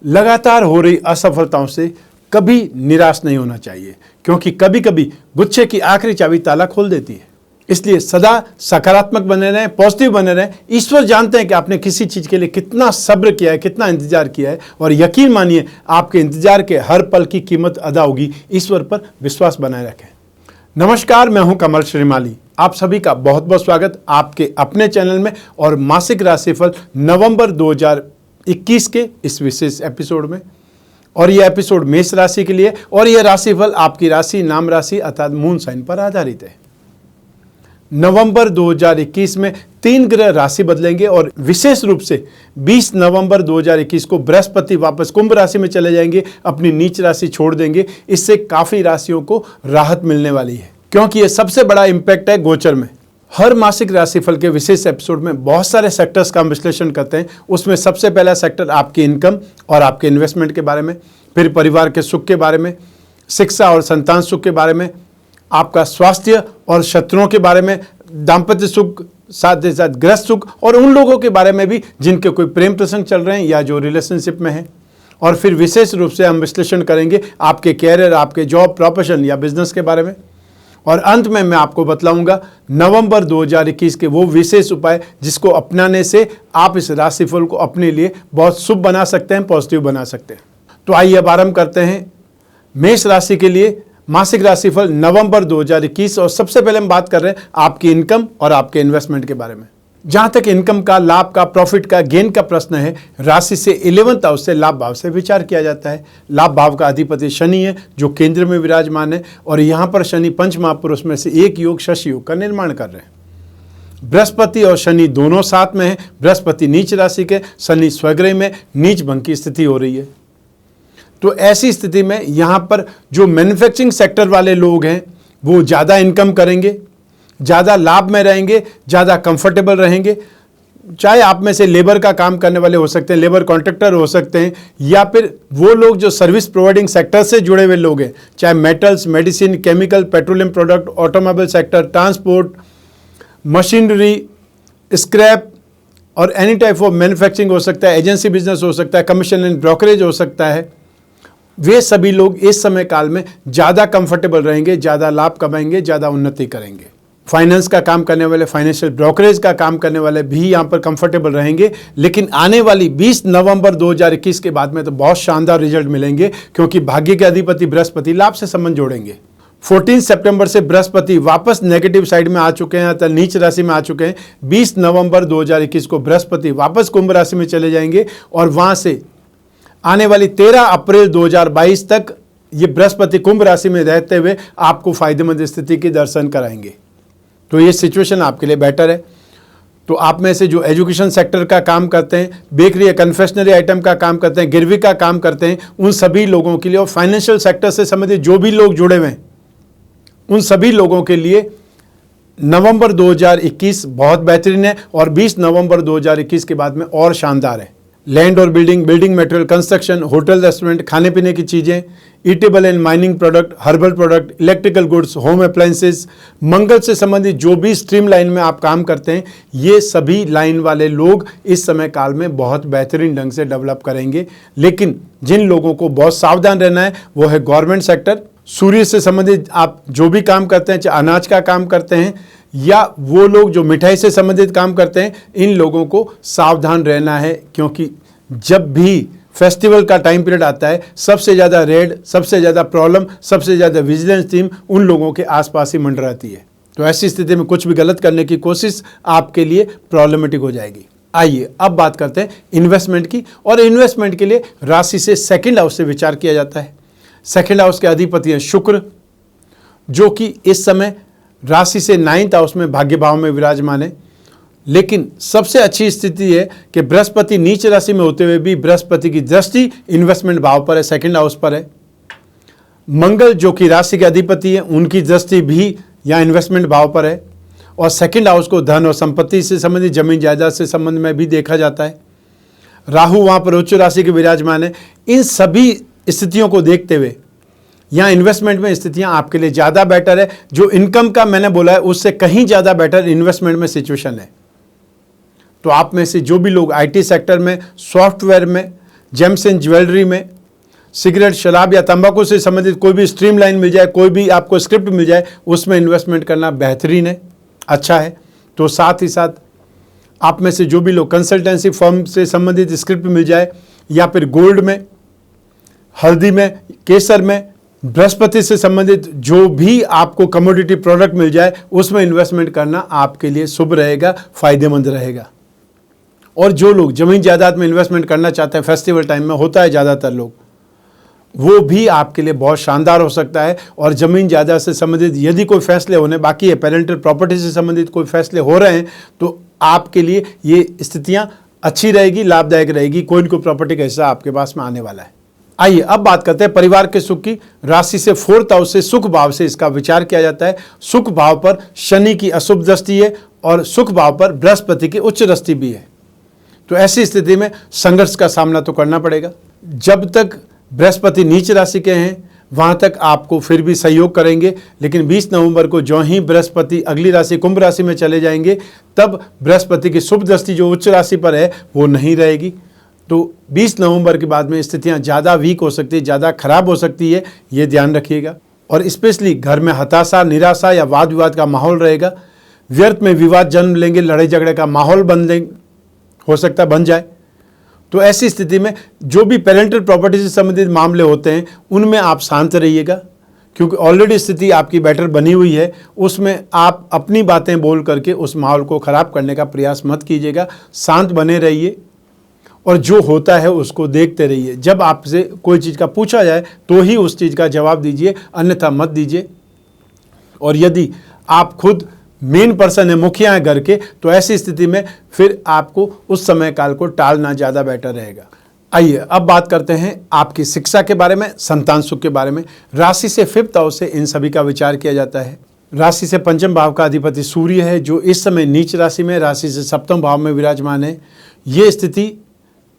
लगातार हो रही असफलताओं से कभी निराश नहीं होना चाहिए, क्योंकि कभी कभी गुच्छे की आखिरी चाबी ताला खोल देती है। इसलिए सदा सकारात्मक बने रहें, पॉजिटिव बने रहें। ईश्वर जानते हैं कि आपने किसी चीज़ के लिए कितना सब्र किया है, कितना इंतजार किया है, और यकीन मानिए आपके इंतजार के हर पल की कीमत अदा होगी। ईश्वर पर विश्वास बनाए रखें। नमस्कार, मैं हूं कमल श्रीमाली। आप सभी का बहुत बहुत स्वागत आपके अपने चैनल में और मासिक राशिफल नवंबर 2021 के इस विशेष एपिसोड में। और यह एपिसोड मेष राशि के लिए, और यह राशिफल आपकी राशि, नाम राशि अर्थात मून साइन पर आधारित है। नवंबर 2021 में 3 ग्रह राशि बदलेंगे और विशेष रूप से 20 नवंबर 2021 को बृहस्पति वापस कुंभ राशि में चले जाएंगे, अपनी नीच राशि छोड़ देंगे। इससे काफ़ी राशियों को राहत मिलने वाली है, क्योंकि ये सबसे बड़ा इम्पैक्ट है गोचर में। हर मासिक राशिफल के विशेष एपिसोड में बहुत सारे सेक्टर्स का हम विश्लेषण करते हैं। उसमें सबसे पहला सेक्टर आपकी इनकम और आपके इन्वेस्टमेंट के बारे में, फिर परिवार के सुख के बारे में, शिक्षा और संतान सुख के बारे में, आपका स्वास्थ्य और शत्रुओं के बारे में, दाम्पत्य सुख, साथ ही साथ गृहस्थ सुख, और उन लोगों के बारे में भी जिनके कोई प्रेम प्रसंग चल रहे हैं या जो रिलेशनशिप में हैं। और फिर विशेष रूप से हम विश्लेषण करेंगे आपके कैरियर, आपके जॉब, प्रोफेशन या बिजनेस के बारे में। और अंत में मैं आपको बतलाऊंगा नवंबर 2021 के वो विशेष उपाय जिसको अपनाने से आप इस राशिफल को अपने लिए बहुत शुभ बना सकते हैं, पॉजिटिव बना सकते हैं। तो आइए अब आरंभ करते हैं मेष राशि के लिए मासिक राशिफल नवंबर 2021। और सबसे पहले हम बात कर रहे हैं आपकी इनकम और आपके इन्वेस्टमेंट के बारे में। जहां तक इनकम का, लाभ का, प्रॉफिट का, गेन का प्रश्न है, राशि से 11th हाउस से लाभ भाव से विचार किया जाता है। लाभ भाव का अधिपति शनि है जो केंद्र में विराजमान है, और यहां पर शनि पंच महापुरुष में से एक योग शशि योग का निर्माण कर रहे हैं। बृहस्पति और शनि दोनों साथ में है। बृहस्पति नीच राशि के, शनि स्वग्रह में नीच भंग की स्थिति हो रही है। तो ऐसी स्थिति में यहाँ पर जो मैन्युफैक्चरिंग सेक्टर वाले लोग हैं वो ज़्यादा इनकम करेंगे, ज़्यादा लाभ में रहेंगे, ज़्यादा कंफर्टेबल रहेंगे। चाहे आप में से लेबर का काम करने वाले हो सकते हैं, लेबर कॉन्ट्रैक्टर हो सकते हैं, या फिर वो लोग जो सर्विस प्रोवाइडिंग सेक्टर से जुड़े हुए लोग हैं, चाहे metals, medicine, chemical, petroleum product, automobile sector, transport, machinery, scrap और एनी टाइप ऑफ मैन्युफैक्चरिंग हो सकता है, एजेंसी बिजनेस हो सकता है, कमीशन एंड ब्रोकरेज हो सकता है। वे सभी लोग इस समय काल में ज़्यादा कंफर्टेबल रहेंगे, ज़्यादा लाभ कमाएंगे, ज़्यादा उन्नति करेंगे। फाइनेंस का काम करने वाले, फाइनेंशियल ब्रोकरेज का काम करने वाले भी यहाँ पर कंफर्टेबल रहेंगे। लेकिन आने वाली 20 नवंबर 2021 के बाद में तो बहुत शानदार रिजल्ट मिलेंगे, क्योंकि भाग्य के अधिपति बृहस्पति लाभ से संबंध जोड़ेंगे। 14 सितंबर से बृहस्पति वापस नेगेटिव साइड में आ चुके हैं, अर्थात नीच राशि में आ चुके हैं। 20 नवंबर 2021 को बृहस्पति वापस कुंभ राशि में चले जाएंगे, और वहाँ से आने वाली 13 अप्रैल 2022 तक ये बृहस्पति कुंभ राशि में रहते हुए आपको फायदेमंद स्थिति के दर्शन कराएंगे। तो ये सिचुएशन आपके लिए बेटर है। तो आप में से जो एजुकेशन सेक्टर का काम करते हैं, बेकरी या कन्फेक्शनरी आइटम का काम करते हैं, गिरवी का काम करते हैं, उन सभी लोगों के लिए, और फाइनेंशियल सेक्टर से संबंधित जो भी लोग जुड़े हुए हैं उन सभी लोगों के लिए नवंबर 2021 बहुत बेहतरीन है, और 20 नवंबर 2021 के बाद में और शानदार है। लैंड और building, building material, construction, hotel, restaurant, खाने पीने की चीज़ें, eatable and mining product, herbal product, electrical goods, home appliances, मंगल से संबंधित जो भी स्ट्रीम लाइन में आप काम करते हैं, ये सभी लाइन वाले लोग इस समय काल में बहुत बेहतरीन ढंग से डेवलप करेंगे। लेकिन जिन लोगों को बहुत सावधान रहना है वो है गवर्नमेंट सेक्टर, सूर्य से संबंधित आप जो भी काम करते हैं, चाहे अनाज का काम करते हैं या वो लोग जो मिठाई से संबंधित काम करते हैं, इन लोगों को सावधान रहना है। क्योंकि जब भी फेस्टिवल का टाइम पीरियड आता है, सबसे ज़्यादा रेड, सबसे ज़्यादा प्रॉब्लम, सबसे ज़्यादा विजिलेंस टीम उन लोगों के आसपास ही मंडराती है। तो ऐसी स्थिति में कुछ भी गलत करने की कोशिश आपके लिए प्रॉब्लमेटिक हो जाएगी। आइए अब बात करते हैं इन्वेस्टमेंट की। और इन्वेस्टमेंट के लिए राशि से 2nd हाउस से विचार किया जाता है। 2nd हाउस के अधिपति हैं शुक्र, जो कि इस समय राशि से 9th हाउस में भाग्य भाव में विराजमान है। लेकिन सबसे अच्छी स्थिति है कि बृहस्पति नीच राशि में होते हुए भी बृहस्पति की दृष्टि इन्वेस्टमेंट भाव पर है, 2nd हाउस पर है। मंगल जो कि राशि के अधिपति है, उनकी दृष्टि भी यहाँ इन्वेस्टमेंट भाव पर है। और 2nd हाउस को धन और संपत्ति से संबंधित, जमीन जायदाद से संबंध में भी देखा जाता है। राहु वहाँ पर उच्च राशि के विराजमान है। इन सभी स्थितियों को देखते हुए यहाँ इन्वेस्टमेंट में स्थितियाँ आपके लिए ज़्यादा बेटर है। जो इनकम का मैंने बोला है उससे कहीं ज़्यादा बेटर इन्वेस्टमेंट में सिचुएशन है। तो आप में से जो भी लोग आईटी सेक्टर में, सॉफ्टवेयर में, जेम्स एंड ज्वेलरी में, सिगरेट, शराब या तंबाकू से संबंधित कोई भी स्ट्रीम लाइन मिल जाए, कोई भी आपको स्क्रिप्ट मिल जाए, उसमें इन्वेस्टमेंट करना बेहतरीन है, अच्छा है। तो साथ ही साथ आप में से जो भी लोग कंसल्टेंसी फर्म से संबंधित स्क्रिप्ट मिल जाए, या फिर गोल्ड में, हल्दी में, केसर में, बृहस्पति से संबंधित जो भी आपको कमोडिटी प्रोडक्ट मिल जाए, उसमें इन्वेस्टमेंट करना आपके लिए शुभ रहेगा, फायदेमंद रहेगा। और जो लोग जमीन जायदाद में इन्वेस्टमेंट करना चाहते हैं, फेस्टिवल टाइम में होता है ज़्यादातर लोग, वो भी आपके लिए बहुत शानदार हो सकता है। और ज़मीन जायदाद से संबंधित यदि कोई फैसले होने बाकी है, पेरेंटल प्रॉपर्टी से संबंधित कोई फैसले हो रहे हैं, तो आपके लिए ये स्थितियाँ अच्छी रहेगी, लाभदायक रहेगी। कोई न कोई प्रॉपर्टी का हिस्सा आपके पास में आने वाला है। आइए अब बात करते हैं परिवार के सुख की। राशि से 4th हाउस से, सुख भाव से इसका विचार किया जाता है। सुख भाव पर शनि की अशुभ दृष्टि है और सुख भाव पर बृहस्पति की उच्च दृष्टि भी है। तो ऐसी स्थिति में संघर्ष का सामना तो करना पड़ेगा। जब तक बृहस्पति नीच राशि के हैं वहां तक आपको फिर भी सहयोग करेंगे, लेकिन 20 नवंबर को जो ही बृहस्पति अगली राशि कुंभ राशि में चले जाएंगे, तब बृहस्पति की शुभ दृष्टि जो उच्च राशि पर है वो नहीं रहेगी। तो 20 नवंबर के बाद में स्थितियां ज़्यादा वीक हो सकती है, ज़्यादा खराब हो सकती है, ये ध्यान रखिएगा। और स्पेशली घर में हताशा, निराशा या वाद विवाद का माहौल रहेगा। व्यर्थ में विवाद जन्म लेंगे, लड़ाई झगड़े का माहौल हो सकता है बन जाए। तो ऐसी स्थिति में जो भी पेरेंटल प्रॉपर्टी से संबंधित मामले होते हैं उनमें आप शांत रहिएगा, क्योंकि ऑलरेडी स्थिति आपकी बेटर बनी हुई है। उसमें आप अपनी बातें बोल करके उस माहौल को ख़राब करने का प्रयास मत कीजिएगा। शांत बने रहिए और जो होता है उसको देखते रहिए। जब आपसे कोई चीज़ का पूछा जाए तो ही उस चीज़ का जवाब दीजिए, अन्यथा मत दीजिए। और यदि आप खुद मेन पर्सन है, मुखिया है घर के, तो ऐसी स्थिति में फिर आपको उस समय काल को टालना ज़्यादा बेटर रहेगा। आइए अब बात करते हैं आपकी शिक्षा के बारे में, संतान सुख के बारे में। राशि से 5th हाउस से इन सभी का विचार किया जाता है। राशि से 5वें भाव का अधिपति सूर्य है, जो इस समय नीच राशि में राशि से 7वें भाव में विराजमान है। ये स्थिति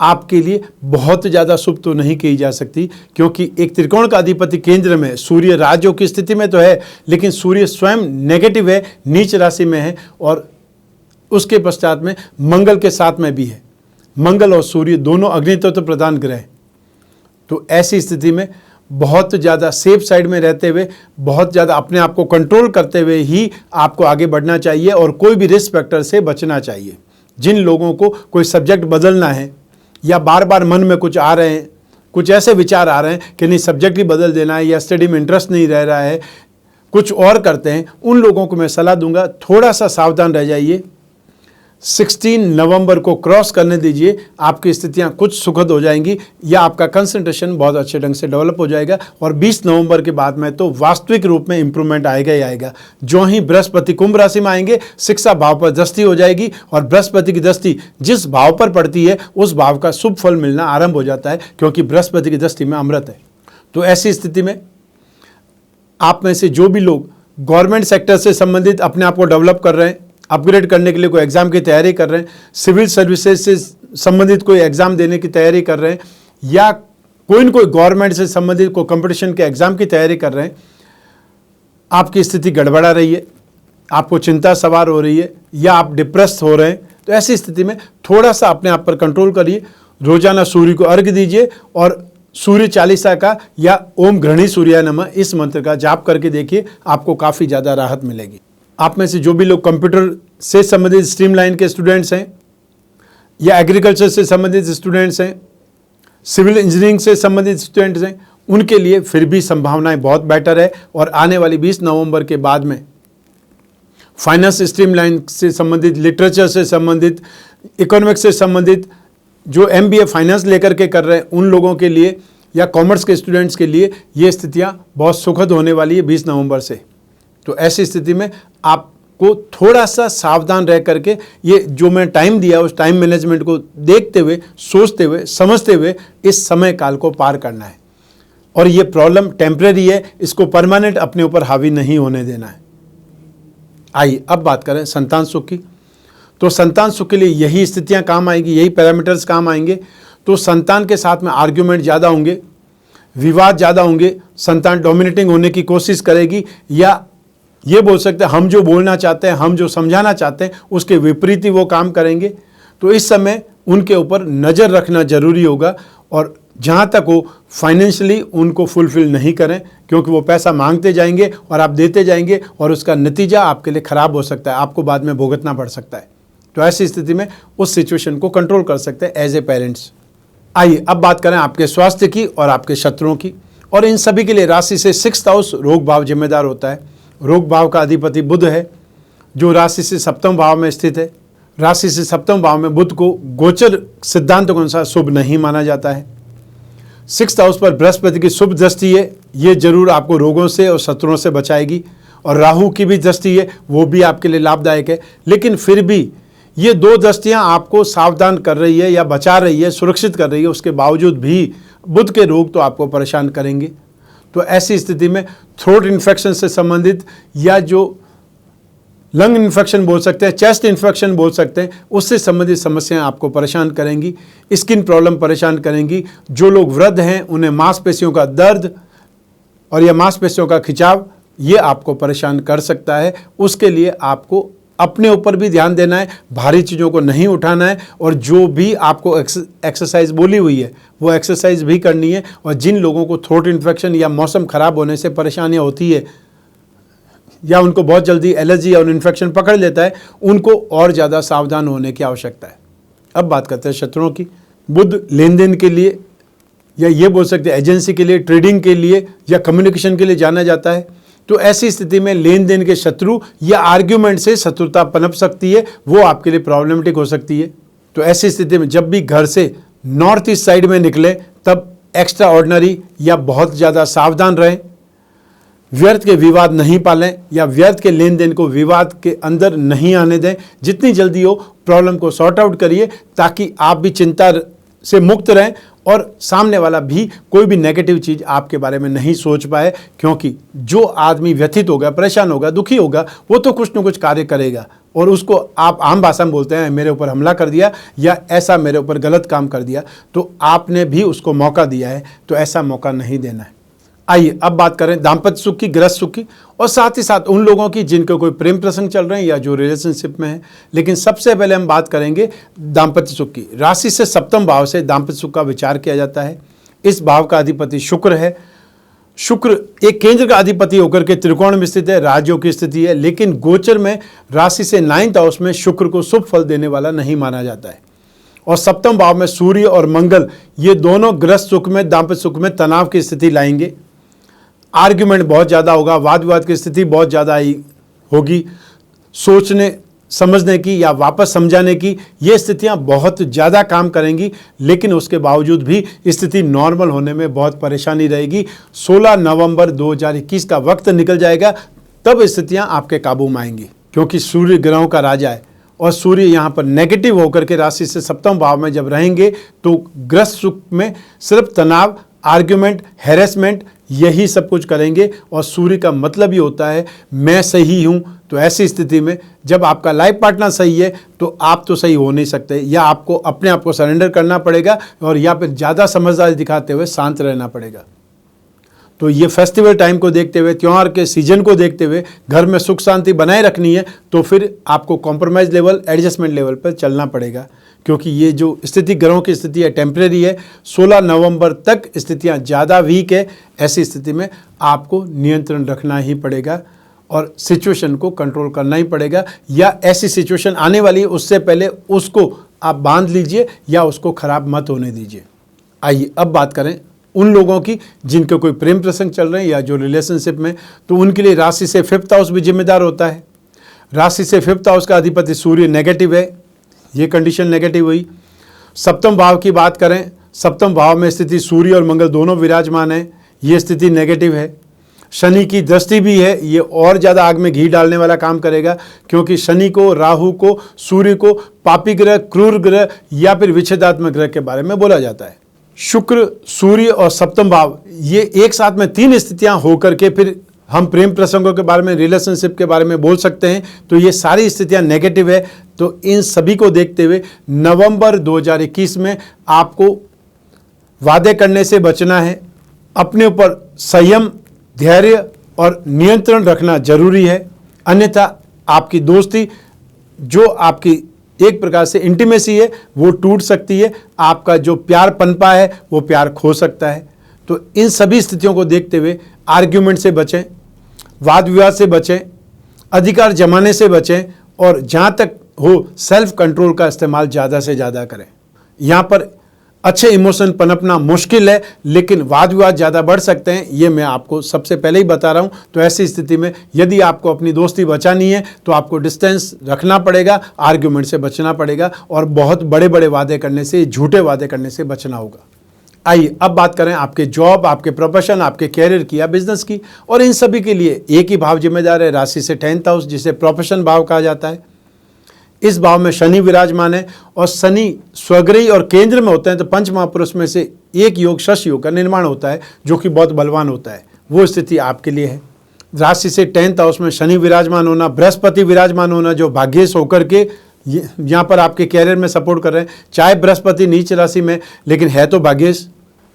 आपके लिए बहुत ज़्यादा शुभ तो नहीं कही जा सकती, क्योंकि एक त्रिकोण का अधिपति केंद्र में, सूर्य राजयोग की स्थिति में तो है, लेकिन सूर्य स्वयं नेगेटिव है, नीच राशि में है, और उसके पश्चात में मंगल के साथ में भी है। मंगल और सूर्य दोनों अग्नितत्व प्रधान ग्रह। तो ऐसी स्थिति में बहुत ज़्यादा सेफ साइड में रहते हुए, बहुत ज़्यादा अपने आप को कंट्रोल करते हुए ही आपको आगे बढ़ना चाहिए, और कोई भी रिस्क फैक्टर से बचना चाहिए। जिन लोगों को कोई सब्जेक्ट बदलना है या बार बार मन में कुछ आ रहे हैं, कुछ ऐसे विचार आ रहे हैं कि नहीं सब्जेक्ट ही बदल देना है, या स्टडी में इंटरेस्ट नहीं रह रहा है, कुछ और करते हैं, उन लोगों को मैं सलाह दूंगा थोड़ा सा सावधान रह जाइए। 16 नवंबर को क्रॉस करने दीजिए, आपकी स्थितियां कुछ सुखद हो जाएंगी, या आपका कंसंट्रेशन बहुत अच्छे ढंग से डेवलप हो जाएगा। और 20 नवंबर के बाद में तो वास्तविक रूप में इंप्रूवमेंट आएगा ही आएगा। जो ही बृहस्पति कुंभ राशि में आएंगे, शिक्षा भाव पर दृष्टि हो जाएगी, और बृहस्पति की दृष्टि जिस भाव पर पड़ती है उस भाव का शुभ फल मिलना आरंभ हो जाता है, क्योंकि बृहस्पति की दृष्टि में अमृत है। तो ऐसी स्थिति में आप में से जो भी लोग गवर्नमेंट सेक्टर से संबंधित अपने आप को डेवलप कर रहे हैं, अपग्रेड करने के लिए कोई एग्ज़ाम की तैयारी कर रहे हैं, सिविल सर्विसेज से संबंधित कोई एग्ज़ाम देने की तैयारी कर रहे हैं, या कोई न कोई गवर्नमेंट से संबंधित कोई कंपटीशन के एग्ज़ाम की तैयारी कर रहे हैं, आपकी स्थिति गड़बड़ा रही है, आपको चिंता सवार हो रही है, या आप डिप्रेस हो रहे हैं, तो ऐसी स्थिति में थोड़ा सा अपने आप पर कंट्रोल करिए। रोजाना सूर्य को अर्घ्य दीजिए, और सूर्य चालीसा का या ओम घृणी सूर्याय नमः इस मंत्र का जाप करके देखिए, आपको काफ़ी ज़्यादा राहत मिलेगी। आप में से जो भी लोग कंप्यूटर से संबंधित स्ट्रीम लाइन के स्टूडेंट्स हैं, या एग्रीकल्चर से संबंधित स्टूडेंट्स हैं, सिविल इंजीनियरिंग से संबंधित स्टूडेंट्स हैं, उनके लिए फिर भी संभावनाएं बहुत बेटर है। और आने वाली 20 नवंबर के बाद में फाइनेंस स्ट्रीम लाइन से संबंधित, लिटरेचर से संबंधित, इकोनॉमिक्स से संबंधित जो MBA फाइनेंस लेकर के कर रहे हैं उन लोगों के लिए, या कॉमर्स के स्टूडेंट्स के लिए ये स्थितियां बहुत सुखद होने वाली है 20 नवंबर से। तो ऐसी स्थिति में आपको थोड़ा सा सावधान रह करके, ये जो मैं टाइम दिया उस टाइम मैनेजमेंट को देखते हुए, सोचते हुए, समझते हुए इस समय काल को पार करना है। और ये प्रॉब्लम टेम्परेरी है, इसको परमानेंट अपने ऊपर हावी नहीं होने देना है। आइए अब बात करें संतान सुख की। तो संतान सुख के लिए यही स्थितियां काम आएंगी, यही पैरामीटर्स काम आएंगे। तो संतान के साथ में आर्ग्यूमेंट ज़्यादा होंगे, विवाद ज़्यादा होंगे, संतान डोमिनेटिंग होने की कोशिश करेगी, या ये बोल सकते हैं हम जो बोलना चाहते हैं, हम जो समझाना चाहते हैं उसके विपरीत ही वो काम करेंगे। तो इस समय उनके ऊपर नज़र रखना जरूरी होगा, और जहाँ तक हो फाइनेंशियली उनको फुलफिल नहीं करें, क्योंकि वो पैसा मांगते जाएंगे और आप देते जाएंगे और उसका नतीजा आपके लिए ख़राब हो सकता है, आपको बाद में भुगतना पड़ सकता है। तो ऐसी स्थिति में उस सिचुएशन को कंट्रोल कर सकते हैं एज ए पेरेंट्स। आइए अब बात करें आपके स्वास्थ्य की और आपके शत्रुओं की, और इन सभी के लिए राशि से 6th हाउस रोग भाव जिम्मेदार होता है। रोग भाव का अधिपति बुध है, जो राशि से 7वें भाव में स्थित है। राशि से 7वें भाव में बुध को गोचर सिद्धांतों के अनुसार शुभ नहीं माना जाता है। 6th हाउस पर बृहस्पति की शुभ दृष्टि है, ये जरूर आपको रोगों से और शत्रुओं से बचाएगी, और राहु की भी दृष्टि है, वो भी आपके लिए लाभदायक है। लेकिन फिर भी ये 2 दृष्टियां आपको सावधान कर रही है या बचा रही है, सुरक्षित कर रही है, उसके बावजूद भी बुध के रोग तो आपको परेशान करेंगे। तो ऐसी स्थिति में थ्रोट इन्फेक्शन से संबंधित या जो लंग इन्फेक्शन बोल सकते हैं, चेस्ट इन्फेक्शन बोल सकते हैं, उससे संबंधित समस्याएं आपको परेशान करेंगी। स्किन प्रॉब्लम परेशान करेंगी। जो लोग वृद्ध हैं उन्हें मांसपेशियों का दर्द और या मांसपेशियों का खिंचाव ये आपको परेशान कर सकता है। उसके लिए आपको अपने ऊपर भी ध्यान देना है, भारी चीज़ों को नहीं उठाना है, और जो भी आपको एक्सरसाइज बोली हुई है वो एक्सरसाइज भी करनी है। और जिन लोगों को थ्रोट इन्फेक्शन या मौसम ख़राब होने से परेशानियाँ होती है या उनको बहुत जल्दी एलर्जी और इन्फेक्शन पकड़ लेता है, उनको और ज़्यादा सावधान होने की आवश्यकता है। अब बात करते हैं शत्रुओं की। बुध लेन देन के लिए या ये बोल सकते हैं एजेंसी के लिए, ट्रेडिंग के लिए या कम्युनिकेशन के लिए जाना जाता है। तो ऐसी स्थिति में लेन देन के शत्रु या आर्ग्यूमेंट से शत्रुता पनप सकती है, वो आपके लिए प्रॉब्लमेटिक हो सकती है। तो ऐसी स्थिति में जब भी घर से नॉर्थ ईस्ट साइड में निकले तब एक्स्ट्रा ऑर्डिनरी या बहुत ज़्यादा सावधान रहें। व्यर्थ के विवाद नहीं पालें या व्यर्थ के लेन देन को विवाद के अंदर नहीं आने दें। जितनी जल्दी हो प्रॉब्लम को सॉर्ट आउट करिए, ताकि आप भी चिंता से मुक्त रहें और सामने वाला भी कोई भी नेगेटिव चीज़ आपके बारे में नहीं सोच पाए। क्योंकि जो आदमी व्यथित होगा, परेशान होगा, दुखी होगा, वो तो कुछ न कुछ कार्य करेगा, और उसको आप आम भाषा में बोलते हैं मेरे ऊपर हमला कर दिया या ऐसा मेरे ऊपर गलत काम कर दिया, तो आपने भी उसको मौका दिया है, तो ऐसा मौका नहीं देना है। आइए अब बात करें दाम्पत्य सुख की, गृहस्थ सुख की, और साथ ही साथ उन लोगों की जिनके कोई प्रेम प्रसंग चल रहे हैं या जो रिलेशनशिप में है। लेकिन सबसे पहले हम बात करेंगे दाम्पत्य सुख की। राशि से 7वें भाव से दाम्पत्य सुख का विचार किया जाता है। इस भाव का अधिपति शुक्र है। शुक्र एक केंद्र का अधिपति होकर के त्रिकोण में स्थित है, राजयोग की स्थिति है, लेकिन गोचर में राशि से 9th हाउस में शुक्र को शुभ फल देने वाला नहीं माना जाता है। और 7वें भाव में सूर्य और मंगल ये दोनों गृहस्थ सुख में, दाम्पत्य सुख में तनाव की स्थिति लाएंगे। आर्ग्यूमेंट बहुत ज़्यादा होगा, वाद विवाद की स्थिति बहुत ज़्यादा होगी, सोचने समझने की या वापस समझाने की ये स्थितियां बहुत ज़्यादा काम करेंगी। लेकिन उसके बावजूद भी स्थिति नॉर्मल होने में बहुत परेशानी रहेगी। 16 नवंबर 2021 का वक्त निकल जाएगा, तब स्थितियां आपके काबू में आएंगी, क्योंकि सूर्य ग्रहों का राजा है और सूर्य यहाँ पर नेगेटिव होकर के राशि से 7वें भाव में जब रहेंगे तो गृहस्थ सुख में सिर्फ तनाव, आर्ग्यूमेंट, हैरेसमेंट यही सब कुछ करेंगे। और सूर्य का मतलब ही होता है मैं सही हूँ। तो ऐसी स्थिति में जब आपका लाइफ पार्टनर सही है तो आप तो सही हो नहीं सकते, या आपको अपने आप को सरेंडर करना पड़ेगा और या फिर ज़्यादा समझदारी दिखाते हुए शांत रहना पड़ेगा। तो ये फेस्टिवल टाइम को देखते हुए, त्यौहार के सीजन को देखते हुए घर में सुख शांति बनाए रखनी है, तो फिर आपको कॉम्प्रोमाइज़ लेवल, एडजस्टमेंट लेवल पर चलना पड़ेगा। क्योंकि ये जो स्थिति ग्रहों की स्थिति है टेम्परेरी है, 16 नवंबर तक स्थितियां ज़्यादा वीक है। ऐसी स्थिति में आपको नियंत्रण रखना ही पड़ेगा और सिचुएशन को कंट्रोल करना ही पड़ेगा, या ऐसी सिचुएशन आने वाली है उससे पहले उसको आप बांध लीजिए या उसको ख़राब मत होने दीजिए। आइए अब बात करें उन लोगों की जिनके कोई प्रेम प्रसंग चल रहे हैं या जो रिलेशनशिप में, तो उनके लिए राशि से 5th हाउस भी जिम्मेदार होता है। राशि से 5th हाउस का अधिपति सूर्य नेगेटिव है, ये कंडीशन नेगेटिव हुई। 7वें भाव की बात करें, 7वें भाव में स्थिति सूर्य और मंगल दोनों विराजमान है, ये स्थिति नेगेटिव है। शनि की दृष्टि भी है, ये और ज़्यादा आग में घी डालने वाला काम करेगा, क्योंकि शनि को, राहु को, सूर्य को पापी ग्रह, क्रूर ग्रह या फिर विच्छेदात्मक ग्रह के बारे में बोला जाता है। शुक्र, सूर्य और 7वें भाव ये एक साथ में 3 स्थितियां होकर के फिर हम प्रेम प्रसंगों के बारे में, रिलेशनशिप के बारे में बोल सकते हैं। तो ये सारी स्थितियां नेगेटिव है। तो इन सभी को देखते हुए नवंबर 2021 में आपको वादे करने से बचना है। अपने ऊपर संयम, धैर्य और नियंत्रण रखना जरूरी है, अन्यथा आपकी दोस्ती जो आपकी एक प्रकार से इंटीमेसी है वो टूट सकती है, आपका जो प्यार पनपा है वो प्यार खो सकता है। तो इन सभी स्थितियों को देखते हुए आर्ग्यूमेंट से बचें, वाद विवाद से बचें, अधिकार जमाने से बचें और जहाँ तक हो सेल्फ कंट्रोल का इस्तेमाल ज़्यादा से ज़्यादा करें। यहाँ पर अच्छे इमोशन पनपना मुश्किल है, लेकिन वाद विवाद ज़्यादा बढ़ सकते हैं, ये मैं आपको सबसे पहले ही बता रहा हूँ। तो ऐसी स्थिति में यदि आपको अपनी दोस्ती बचानी है तो आपको डिस्टेंस रखना पड़ेगा, आर्ग्यूमेंट से बचना पड़ेगा और बहुत बड़े बड़े वादे करने से, झूठे वादे करने से बचना होगा। आइए अब बात करें आपके जॉब, आपके प्रोफेशन, आपके कैरियर की या बिजनेस की। और इन सभी के लिए एक ही भाव जिम्मेदार है, राशि से 10th हाउस, जिसे प्रोफेशन भाव कहा जाता है। इस भाव में शनि विराजमान है और शनि स्वग्रही और केंद्र में होते हैं, तो पंच महापुरुष में से एक योग शश योग का निर्माण होता है जो कि बहुत बलवान होता है। वो स्थिति आपके लिए है। राशि से 10th हाउस में शनि विराजमान होना, बृहस्पति विराजमान होना जो भाग्येश होकर के यहाँ पर आपके कैरियर में सपोर्ट कर रहे हैं। चाहे बृहस्पति नीच राशि में, लेकिन है तो भाग्येश।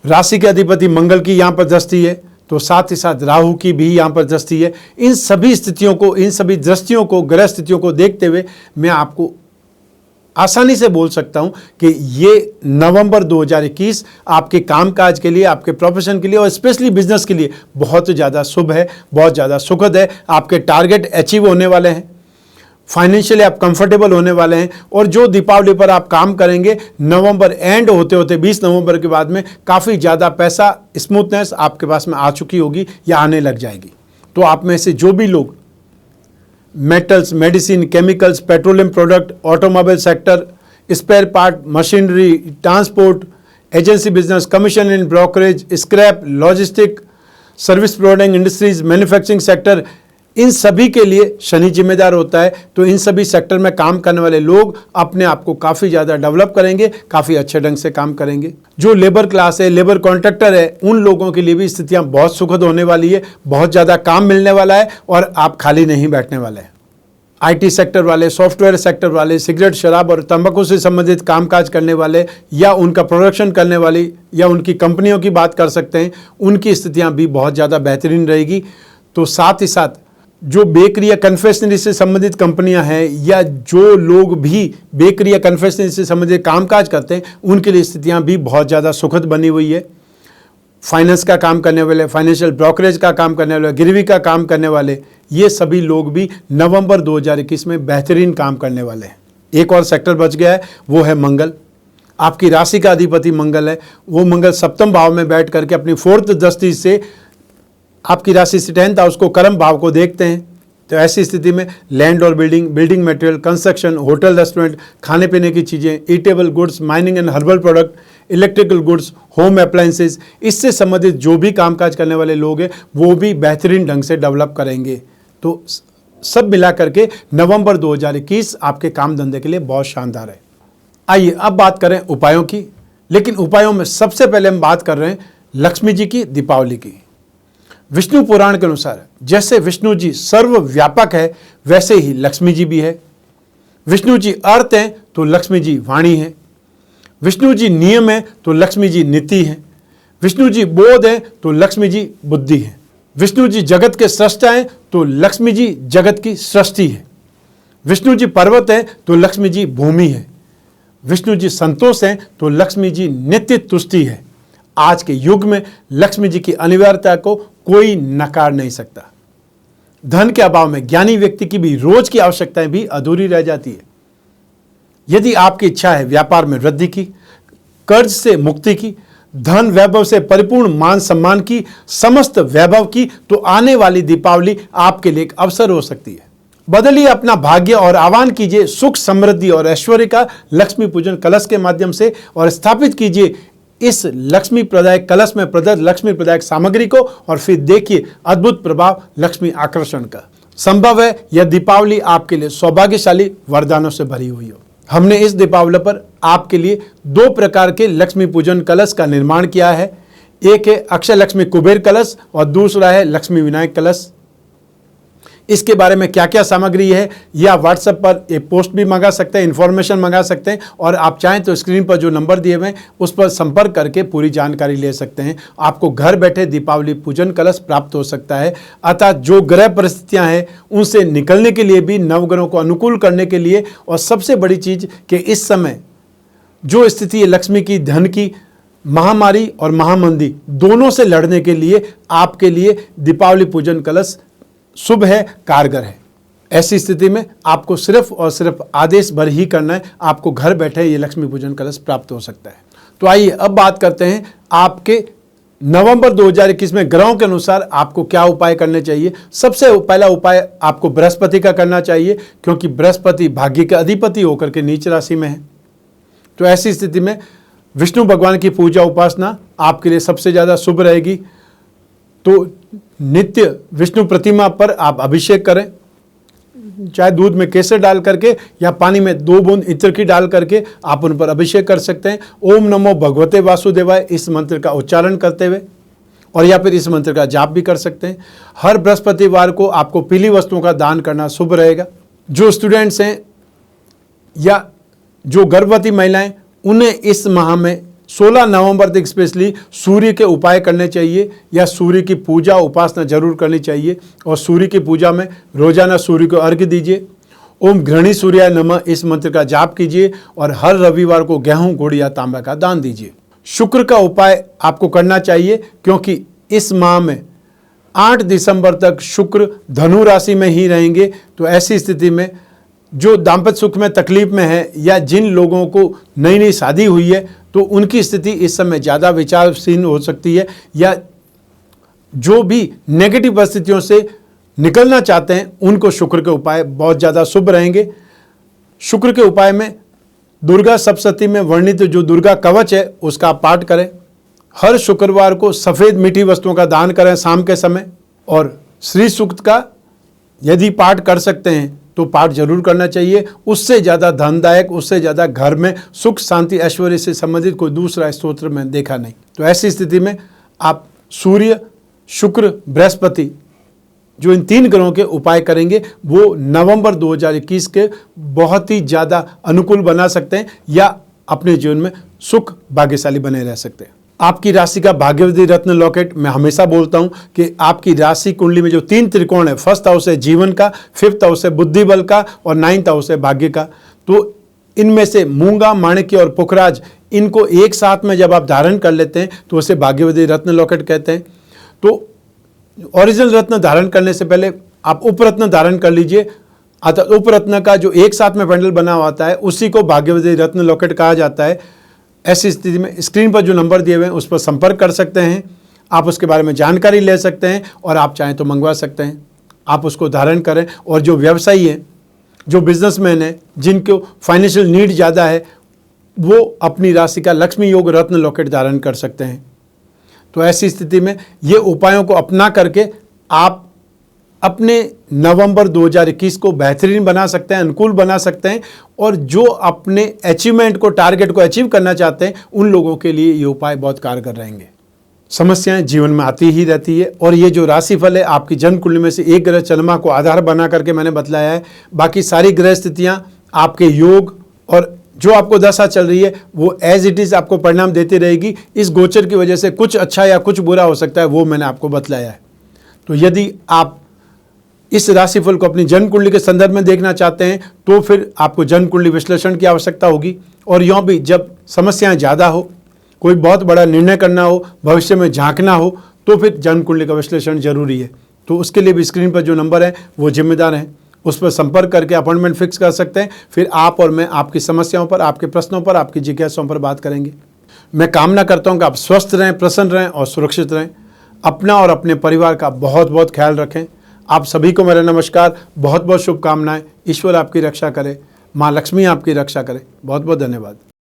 राशि के अधिपति मंगल की यहाँ पर दृष्टि है, तो साथ ही साथ राहु की भी यहाँ पर दृष्टि है। इन सभी स्थितियों को, इन सभी दृष्टियों को, ग्रह स्थितियों को देखते हुए मैं आपको आसानी से बोल सकता हूँ कि ये नवंबर 2021 आपके कामकाज के लिए, आपके प्रोफेशन के लिए और स्पेशली बिजनेस के लिए बहुत ज़्यादा शुभ है, बहुत ज़्यादा सुखद है। आपके टारगेट अचीव होने वाले हैं, फाइनेंशियली आप कंफर्टेबल होने वाले हैं और जो दीपावली पर आप काम करेंगे, नवंबर एंड होते होते 20 नवंबर के बाद में काफ़ी ज़्यादा पैसा, स्मूथनेस आपके पास में आ चुकी होगी या आने लग जाएगी। तो आप में से जो भी लोग metals, medicine, chemicals, petroleum product, automobile sector, spare part, machinery, transport, agency business, commission and brokerage, scrap, logistic, service providing industries, manufacturing sector, इन सभी के लिए शनि जिम्मेदार होता है। तो इन सभी सेक्टर में काम करने वाले लोग अपने आप को काफ़ी ज़्यादा डेवलप करेंगे, काफ़ी अच्छे ढंग से काम करेंगे। जो लेबर क्लास है, लेबर कॉन्ट्रैक्टर है, उन लोगों के लिए भी स्थितियां बहुत सुखद होने वाली है, बहुत ज़्यादा काम मिलने वाला है और आप खाली नहीं बैठने वाले हैं। IT सेक्टर वाले, सॉफ्टवेयर सेक्टर वाले, सिगरेट, शराब और तंबाकू से संबंधित कामकाज करने वाले या उनका प्रोडक्शन करने वाली या उनकी कंपनियों की बात कर सकते हैं, उनकी स्थितियाँ भी बहुत ज़्यादा बेहतरीन रहेगी। तो साथ ही साथ जो बेकरी या कन्फेक्शनरी से संबंधित कंपनियां हैं या जो लोग भी बेकरी या कन्फेक्शनरी से संबंधित कामकाज करते हैं, उनके लिए स्थितियां भी बहुत ज़्यादा सुखद बनी हुई है। फाइनेंस का काम करने वाले, फाइनेंशियल ब्रोकरेज का काम करने वाले, गिरवी का काम करने वाले, ये सभी लोग भी नवंबर 2021 में बेहतरीन काम करने वाले हैं। एक और सेक्टर बच गया है, वो है मंगल। आपकी राशि का अधिपति मंगल है। वो मंगल सप्तम भाव में बैठ करके अपनी 4th दृष्टि से आपकी राशि से 10th हाउस को, कर्म भाव को देखते हैं। तो ऐसी स्थिति में लैंड और building, building material, construction, hotel, restaurant, खाने पीने की चीज़ें, eatable goods, mining and herbal product, electrical goods, home appliances, इससे संबंधित जो भी कामकाज करने वाले लोग हैं वो भी बेहतरीन ढंग से डेवलप करेंगे। तो सब मिला करके नवंबर 2021 आपके काम धंधे के लिए बहुत शानदार है। आइए अब बात करें उपायों की, लेकिन उपायों में सबसे पहले हम बात कर रहे हैं लक्ष्मी जी की, दीपावली की। विष्णु पुराण के अनुसार जैसे विष्णु जी सर्वव्यापक है, वैसे ही लक्ष्मी जी भी है। विष्णु जी अर्थ हैं तो लक्ष्मी जी वाणी है। विष्णु जी नियम है तो लक्ष्मी जी नीति है। विष्णु जी बोध है तो लक्ष्मी जी बुद्धि है। विष्णु जी जगत के सृष्टा हैं तो लक्ष्मी जी जगत की सृष्टि है। विष्णु जी पर्वत है तो लक्ष्मी जी भूमि है। विष्णु जी संतोष हैं तो लक्ष्मी जी नित्य तुष्टि है। आज के युग में लक्ष्मी जी की अनिवार्यता को कोई नकार नहीं सकता। धन के अभाव में ज्ञानी व्यक्ति की भी रोज की आवश्यकताएं भी अधूरी रह जाती है। यदि आपकी इच्छा है व्यापार में वृद्धि की, कर्ज से मुक्ति की, धन वैभव से परिपूर्ण मान सम्मान की, समस्त वैभव की, तो आने वाली दीपावली आपके लिए एक अवसर हो सकती है। बदलिए अपना भाग्य और आह्वान कीजिए सुख, समृद्धि और ऐश्वर्य का लक्ष्मी पूजन कलश के माध्यम से और स्थापित कीजिए इस लक्ष्मी प्रदायक कलश में प्रदत्त लक्ष्मी प्रदायक सामग्री को और फिर देखिए अद्भुत प्रभाव लक्ष्मी आकर्षण का। संभव है यह दीपावली आपके लिए सौभाग्यशाली वरदानों से भरी हुई हो। हमने इस दीपावली पर आपके लिए 2 प्रकार के लक्ष्मी पूजन कलश का निर्माण किया है। एक है अक्षय लक्ष्मी कुबेर कलश और दूसरा है लक्ष्मी विनायक कलश। इसके बारे में क्या क्या सामग्री है, या व्हाट्सएप पर एक पोस्ट भी मंगा सकते हैं, इन्फॉर्मेशन मंगा सकते हैं, और आप चाहें तो स्क्रीन पर जो नंबर दिए हुए हैं उस पर संपर्क करके पूरी जानकारी ले सकते हैं। आपको घर बैठे दीपावली पूजन कलश प्राप्त हो सकता है। अतः जो ग्रह परिस्थितियां हैं उनसे निकलने के लिए भी, नवग्रहों को अनुकूल करने के लिए, और सबसे बड़ी चीज कि इस समय जो स्थिति है लक्ष्मी की, धन की, महामारी और महामंदी दोनों से लड़ने के लिए आपके लिए दीपावली पूजन कलश शुभ है, कारगर है। ऐसी स्थिति में आपको सिर्फ और सिर्फ आदेश भर ही करना है, आपको घर बैठे ये लक्ष्मी पूजन कलश प्राप्त हो सकता है। तो आइए अब बात करते हैं आपके नवंबर 2021 में ग्रहों के अनुसार आपको क्या उपाय करने चाहिए। सबसे पहला उपाय आपको बृहस्पति का करना चाहिए, क्योंकि बृहस्पति भाग्य के अधिपति होकर के नीच राशि में है। तो ऐसी स्थिति में विष्णु भगवान की पूजा उपासना आपके लिए सबसे ज़्यादा शुभ रहेगी। तो नित्य विष्णु प्रतिमा पर आप अभिषेक करें, चाहे दूध में केसर डाल करके या पानी में 2 बूंद इत्र की डाल करके आप उन पर अभिषेक कर सकते हैं। ओम नमो भगवते वासुदेवाय इस मंत्र का उच्चारण करते हुए, और या फिर इस मंत्र का जाप भी कर सकते हैं। हर बृहस्पतिवार को आपको पीली वस्तुओं का दान करना शुभ रहेगा। जो स्टूडेंट्स हैं या जो गर्भवती महिलाएं, उन्हें इस माह में 16 नवंबर तक स्पेशली सूर्य के उपाय करने चाहिए, या सूर्य की पूजा उपासना जरूर करनी चाहिए। और सूर्य की पूजा में रोजाना सूर्य को अर्घ्य दीजिए। ओम घृणी सूर्याय नमः इस मंत्र का जाप कीजिए, और हर रविवार को गेहूं, गुड़ या तांबा का दान दीजिए। शुक्र का उपाय आपको करना चाहिए, क्योंकि इस माह में 8 दिसंबर तक शुक्र धनु राशि में ही रहेंगे। तो ऐसी स्थिति में जो दाम्पत्य सुख में तकलीफ में है, या जिन लोगों को नई नई शादी हुई है, तो उनकी स्थिति इस समय ज़्यादा विचारशील हो सकती है, या जो भी नेगेटिव परिस्थितियों से निकलना चाहते हैं उनको शुक्र के उपाय बहुत ज़्यादा शुभ रहेंगे। शुक्र के उपाय में दुर्गा सप्तशती में वर्णित जो दुर्गा कवच है उसका पाठ करें। हर शुक्रवार को सफ़ेद मीठी वस्तुओं का दान करें शाम के समय, और श्री सूक्त का यदि पाठ कर सकते हैं तो पाठ जरूर करना चाहिए। उससे ज़्यादा धनदायक, उससे ज़्यादा घर में सुख शांति ऐश्वर्य से संबंधित कोई दूसरा स्तोत्र में देखा नहीं। तो ऐसी स्थिति में आप सूर्य, शुक्र, बृहस्पति जो इन 3 ग्रहों के उपाय करेंगे वो नवंबर 2021 के बहुत ही ज़्यादा अनुकूल बना सकते हैं, या अपने जीवन में सुख भाग्यशाली बने रह सकते हैं। आपकी राशि का भाग्यवती रत्न लॉकेट, मैं हमेशा बोलता हूं कि आपकी राशि कुंडली में जो 3 त्रिकोण है, फर्स्ट हाउस है जीवन का, 5th हाउस है बुद्धि बल का, और 9th हाउस है भाग्य का। तो इनमें से मूंगा, माणिक्य और पुखराज, इनको एक साथ में जब आप धारण कर लेते हैं तो उसे भाग्यवती रत्न लॉकेट कहते हैं। तो ओरिजिनल रत्न धारण करने से पहले आप उपरत्न धारण कर लीजिए। अतः उपरत्न का जो एक साथ में पेंडल बना होता है उसी को भाग्यवती रत्न लॉकेट कहा जाता है। ऐसी स्थिति में स्क्रीन पर जो नंबर दिए हुए हैं उस पर संपर्क कर सकते हैं, आप उसके बारे में जानकारी ले सकते हैं, और आप चाहें तो मंगवा सकते हैं। आप उसको धारण करें। और जो व्यवसायी हैं, जो बिजनेसमैन हैं, जिनको फाइनेंशियल नीड ज़्यादा है, वो अपनी राशि का लक्ष्मी योग रत्न लॉकेट धारण कर सकते हैं। तो ऐसी स्थिति में ये उपायों को अपना करके आप अपने नवंबर 2021 को बेहतरीन बना सकते हैं, अनुकूल बना सकते हैं, और जो अपने अचीवमेंट को, टारगेट को अचीव करना चाहते हैं उन लोगों के लिए ये उपाय बहुत कारगर रहेंगे। समस्याएं जीवन में आती ही रहती है, और ये जो राशिफल है आपकी जन्म कुंडली में से एक ग्रह चंद्रमा को आधार बना करके मैंने बतलाया है। बाकी सारी ग्रह स्थितियां आपके योग और जो आपको दशा चल रही है वो एज इट इज़ आपको परिणाम देती रहेगी। इस गोचर की वजह से कुछ अच्छा या कुछ बुरा हो सकता है, वो मैंने आपको बतलाया है। तो यदि आप इस राशिफल को अपनी जन्म कुंडली के संदर्भ में देखना चाहते हैं तो फिर आपको जन्म कुंडली विश्लेषण की आवश्यकता होगी। और यूँ भी जब समस्याएं ज़्यादा हो, कोई बहुत बड़ा निर्णय करना हो, भविष्य में झांकना हो, तो फिर जन्म कुंडली का विश्लेषण जरूरी है। तो उसके लिए भी स्क्रीन पर जो नंबर है वो जिम्मेदार हैं, उस पर संपर्क करके अपॉइंटमेंट फिक्स कर सकते हैं। फिर आप और मैं आपकी समस्याओं पर, आपके प्रश्नों पर, आपकी जिज्ञासाओं पर बात करेंगे। मैं कामना करता हूं कि आप स्वस्थ रहें, प्रसन्न रहें और सुरक्षित रहें। अपना और अपने परिवार का बहुत बहुत ख्याल रखें। आप सभी को मेरा नमस्कार, बहुत बहुत शुभकामनाएं। ईश्वर आपकी रक्षा करे, माँ लक्ष्मी आपकी रक्षा करे। बहुत बहुत धन्यवाद।